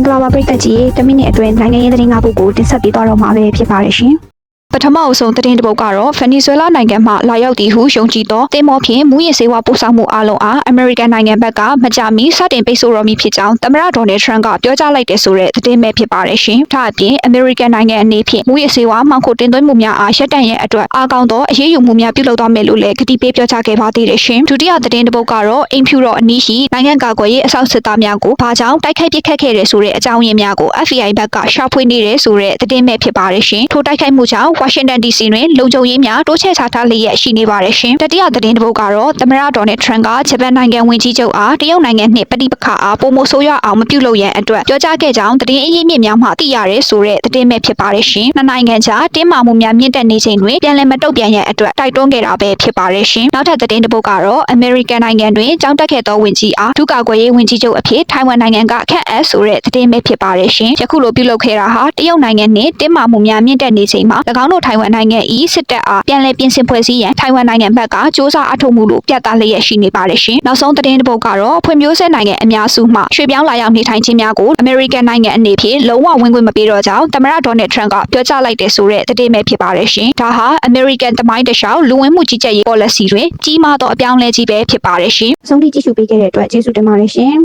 ္ဂလာပါပရိသတ်ကြီးတမိနစ်အတွင်းနိုင်ငံရေးသတင်း၅ပုဒ်ကိုတင်ဆက်ပေးသွားတော့မှာပဲဖြစ်ပါတယ်ရှင်ပထမအဆုံးသတင်းတစ်ပုဒ်ကတော့ဗင်နီဇွဲလားနိုင်ငံမှလာရောက်တည်ဟုယုံကြည်သောတင်မောဖြင့်မူရစ်ဆေးဝါးပို့ဆောင်မှုအလုံးအားအမေရိကန်နိုင်ငံဘက်ကမကြမီစတင်ပိတ်ဆို့တော်မူဖြစ်ကြောင်းသမ္မတဒေါ်နယ်ထရန့်ကပြောကြားလိုက်တဲ့ဆိုတဲ့သတင်းပဲဖြစ်ပါတယ်ရှင်။ဒါအပြင်အမေရိကန်နိုင်ငံအနေဖြင့်မူရစ်ဆေးဝါးမှောင်ခိုတင်သွင်းမှုများအားရပ်တန့်ရန်အတွက်အားကောင်းသောအရေးယူမှုများပြုလုပ်သွားမယ်လို့လည်းကတိပေးပြောကြားခဲ့ပါသေးတယ်ရှင်။ဒုတိယသတင်းတစ်ပုဒ်ကတော့အိမ်ဖြူတော်အနီးရှိနိုင်ငံကာကွယ်ရေးအဆောက်စစ်သားများကိုဘာကြောင့်တိုက်ခိုက်ပစ်ခတ်ခဲ့တဲ့ဆိုတဲ့အကြောင်းရင်းများကို FBI ဘက်ကရှာဖွေနေတယ်ဆိုတဲ့သတင်းပဲဖြစ်ပါတယ်ရှင်။ထိုတိုက်ခိုက်မှုကြောင့်ဝါရှင်တန် DC တွင်လုံခြုံရေးများတိုးချဲ့ချထားလျက်ရှိနေပါတယ်ရှင်။တတိယသတင်းတစ်ပုဒ်ကတော့သမ္မတဒေါ်နယ်ထရန့်ကဂျပန်နိုင်ငံဝန်ကြီးချုပ်အားတရုတ်နိုင်ငံနှင့်ပဋိပက္ခအားပိုမိုဆိုးရွားအောင်မပြုလုပ်ရန်အတွက်ပြောကြားခဲ့ကြောင်းသတင်းအရင်းမြစ်များမှသိရတယ်ဆိုတဲ့သတင်းပဲဖြစ်ပါတယ်ရှင်။နှစ်နိုင်ငံကြားတင်းမာမှုများမြင့်တက်နေချိန်တွင်ပြန်လည်မတုံ့ပြန်ရန်အတွက်တိုက်တွန်းခဲ့တာပဲဖြစ်ပါတယ်ရှင်။နောက်ထပ်သတင်းတစ်ပုဒ်ကတော့အမေရိကန်နိုင်ငံတွင်ကြောင်းတက်ခဲ့သောဝန်ကြီးအားဒုကာကွယ်ရေးဝန်ကြီးချုပ်အဖြစ်ထိုင်ဝမ်နိုင်ငံကခန့်အပ်ဆိုတဲ့သတင်းပဲဖြစ်ပါတယ်ရှင်။ယခုလိုပြုလုပ်ခဲ့တာဟာတရုတ်နိုင်ငံနှင့်တင်းမာမှုများမြင့်တက်နေချိန်မှာ၎င်းတို့ထိုင်ဝမ်နိုင်ငံ၏စစ်တပ်အားပြန်လည်ပြင်ဆင်ဖွဲ့စည်းရန်ထိုင်ဝမ်နိုင်ငံဘက်ကစ조사အထောက်မှုလို့ပြသလျက်ရှိနေပါတယ်ရှင်။နောက်ဆုံးသတင်းတစ်ပုဒ်ကတော့ဖွံ့ဖြိုးဆဲနိုင်ငံအများစုမှရွှေ့ပြောင်းလာရောက်နေထိုင်ခြင်းများကိုအမေရိကန်နိုင်ငံအနေဖြင့်လုံးဝဝင်ခွင့်မပေးတော့ကြောင်းသမ္မတဒေါ်နယ်ထရန့်ကပြောကြားလိုက်တဲ့ဆိုတဲ့သတင်းပဲဖြစ်ပါတယ်ရှင်။ဒါဟာအမေရိကန်သမိုင်းတစ်လျှောက်လူဝင်မှုကြီးကြပ်ရေး policy တွင်ကြီးမားသောအပြောင်းအလဲကြီးပဲဖြစ်ပါတယ်ရှင်။အဆုံးထိကြည့်ရှုပေးခဲ့တဲ့အတွက်ကျေးဇူးတင်ပါတယ်ရှင်။